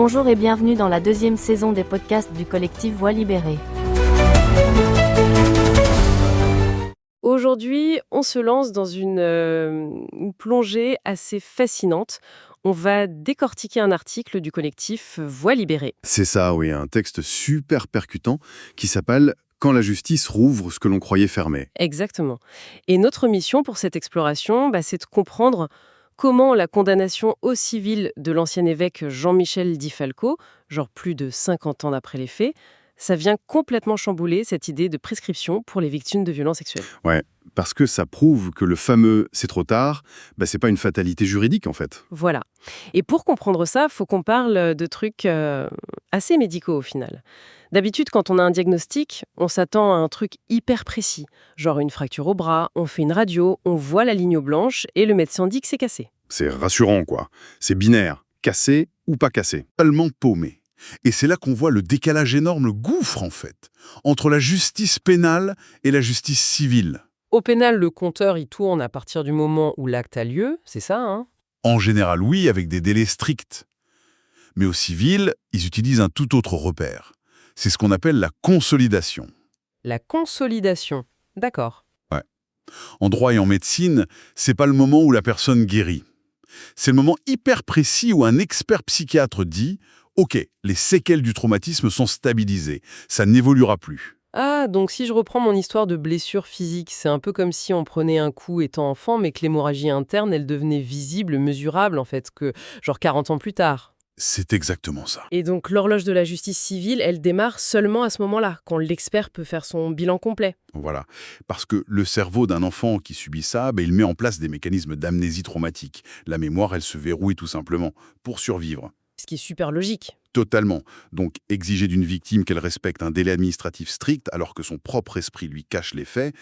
Bonjour et bienvenue dans la deuxième saison des podcasts du collectif Voix libérée. Aujourd'hui, on se lance dans une plongée assez fascinante. On va décortiquer un article du collectif Voix libérée. C'est ça, oui, un texte super percutant qui s'appelle « Quand la justice rouvre ce que l'on croyait fermé Exactement. Et notre mission pour cette exploration, c'est de comprendre comment la condamnation au civil de l'ancien évêque Jean-Michel Di Falco, genre plus de 50 ans après les faits, ça vient complètement chambouler cette idée de prescription pour les victimes de violences sexuelles. ». Ouais, parce que ça prouve que le fameux « c'est trop tard », c'est pas une fatalité juridique en fait. Voilà. Et pour comprendre ça, il faut qu'on parle de trucs assez médicaux au final. D'habitude, quand on a un diagnostic, on s'attend à un truc hyper précis, genre une fracture au bras, on fait une radio, on voit la ligne blanche et le médecin dit que c'est cassé. C'est rassurant quoi, c'est binaire, cassé ou pas cassé. Totalement paumé. Et c'est là qu'on voit le décalage énorme, le gouffre en fait, entre la justice pénale et la justice civile. Au pénal, le compteur il tourne à partir du moment où l'acte a lieu, c'est ça, hein? En général, oui, avec des délais stricts. Mais au civil, ils utilisent un tout autre repère. C'est ce qu'on appelle la consolidation. La consolidation, d'accord. En droit et en médecine, c'est pas le moment où la personne guérit. C'est le moment hyper précis où un expert psychiatre dit « Ok, les séquelles du traumatisme sont stabilisées, ça n'évoluera plus. » Ah, donc si je reprends mon histoire de blessure physique, c'est un peu comme si on prenait un coup étant enfant, mais que l'hémorragie interne, elle devenait visible, mesurable en fait, que genre 40 ans plus tard. C'est exactement ça. Et donc l'horloge de la justice civile, elle démarre seulement à ce moment-là, quand l'expert peut faire son bilan complet. Voilà. Parce que le cerveau d'un enfant qui subit ça, il met en place des mécanismes d'amnésie traumatique. La mémoire, elle se verrouille tout simplement pour survivre. Ce qui est super logique. Totalement. Donc, exiger d'une victime qu'elle respecte un délai administratif strict alors que son propre esprit lui cache les faits,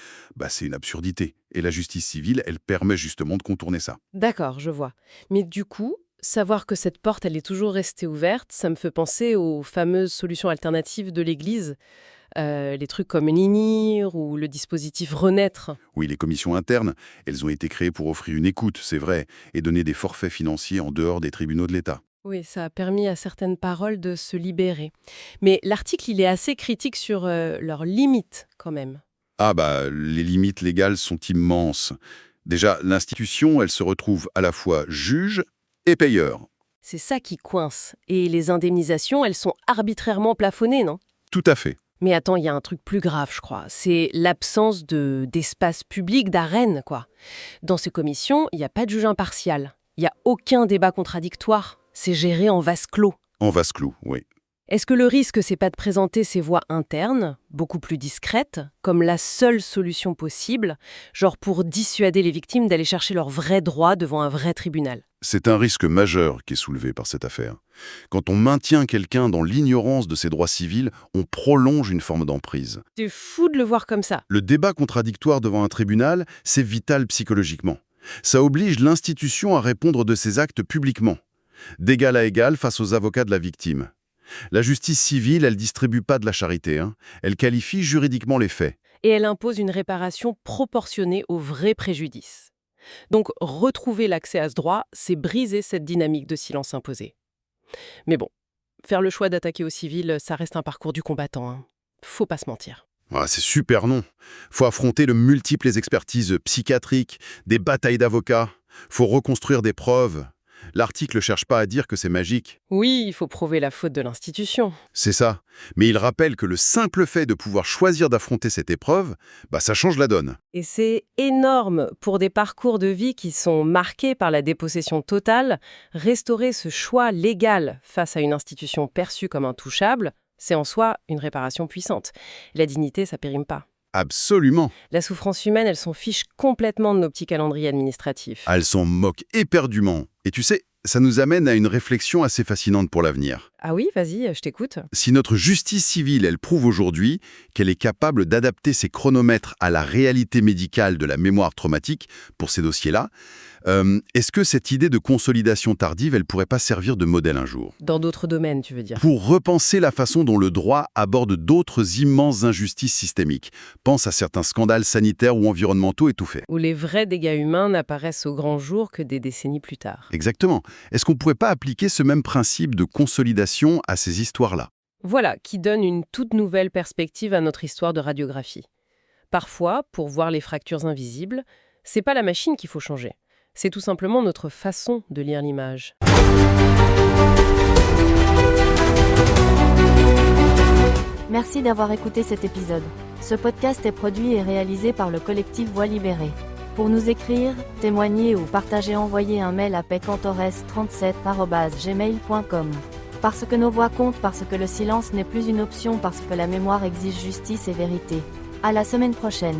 c'est une absurdité. Et la justice civile, elle permet justement de contourner ça. D'accord, je vois. Mais du coup, savoir que cette porte, elle est toujours restée ouverte, ça me fait penser aux fameuses solutions alternatives de l'Église. Les trucs comme l'INIR ou le dispositif Renaître. Oui, les commissions internes, elles ont été créées pour offrir une écoute, c'est vrai, et donner des forfaits financiers en dehors des tribunaux de l'État. Oui, ça a permis à certaines paroles de se libérer. Mais l'article, il est assez critique sur leurs limites, quand même. Les limites légales sont immenses. Déjà, l'institution, elle se retrouve à la fois juge et payeur. C'est ça qui coince. Et les indemnisations, elles sont arbitrairement plafonnées, non? Tout à fait. Mais attends, il y a un truc plus grave, je crois. C'est l'absence d'espace public, d'arène, quoi. Dans ces commissions, il n'y a pas de juge impartial. Il n'y a aucun débat contradictoire. C'est géré en vase clos. En vase clos, oui. Est-ce que le risque, c'est pas de présenter ces voies internes, beaucoup plus discrètes, comme la seule solution possible, genre pour dissuader les victimes d'aller chercher leurs vrais droits devant un vrai tribunal? C'est un risque majeur qui est soulevé par cette affaire. Quand on maintient quelqu'un dans l'ignorance de ses droits civils, on prolonge une forme d'emprise. C'est fou de le voir comme ça. Le débat contradictoire devant un tribunal, c'est vital psychologiquement. Ça oblige l'institution à répondre de ses actes publiquement, d'égal à égal face aux avocats de la victime. La justice civile, elle distribue pas de la charité, elle qualifie juridiquement les faits. Et elle impose une réparation proportionnée au vrai préjudice. Donc, retrouver l'accès à ce droit, c'est briser cette dynamique de silence imposé. Mais bon, faire le choix d'attaquer au civil, ça reste un parcours du combattant. Faut pas se mentir. C'est super non. Faut affronter de multiples expertises psychiatriques, des batailles d'avocats. Faut reconstruire des preuves. L'article ne cherche pas à dire que c'est magique. Oui, il faut prouver la faute de l'institution. C'est ça. Mais il rappelle que le simple fait de pouvoir choisir d'affronter cette épreuve, ça change la donne. Et c'est énorme pour des parcours de vie qui sont marqués par la dépossession totale. Restaurer ce choix légal face à une institution perçue comme intouchable, c'est en soi une réparation puissante. La dignité, ça périme pas. Absolument. La souffrance humaine, elle s'en fiche complètement de nos petits calendriers administratifs. Elle s'en moque éperdument. Et tu sais, ça nous amène à une réflexion assez fascinante pour l'avenir. Ah oui, vas-y, je t'écoute. Si notre justice civile, elle prouve aujourd'hui qu'elle est capable d'adapter ses chronomètres à la réalité médicale de la mémoire traumatique pour ces dossiers-là, est-ce que cette idée de consolidation tardive, elle pourrait pas servir de modèle un jour? Dans d'autres domaines, tu veux dire? Pour repenser la façon dont le droit aborde d'autres immenses injustices systémiques. Pense à certains scandales sanitaires ou environnementaux étouffés. Où les vrais dégâts humains n'apparaissent au grand jour que des décennies plus tard. Exactement. Est-ce qu'on ne pourrait pas appliquer ce même principe de consolidation explication à ces histoires-là. Voilà, qui donne une toute nouvelle perspective à notre histoire de radiographie. Parfois, pour voir les fractures invisibles, c'est pas la machine qu'il faut changer. C'est tout simplement notre façon de lire l'image. Merci d'avoir écouté cet épisode. Ce podcast est produit et réalisé par le collectif Voix libérée. Pour nous écrire, témoigner ou partager, envoyez un mail à pecantores37@gmail.com. Parce que nos voix comptent, parce que le silence n'est plus une option, parce que la mémoire exige justice et vérité. À la semaine prochaine.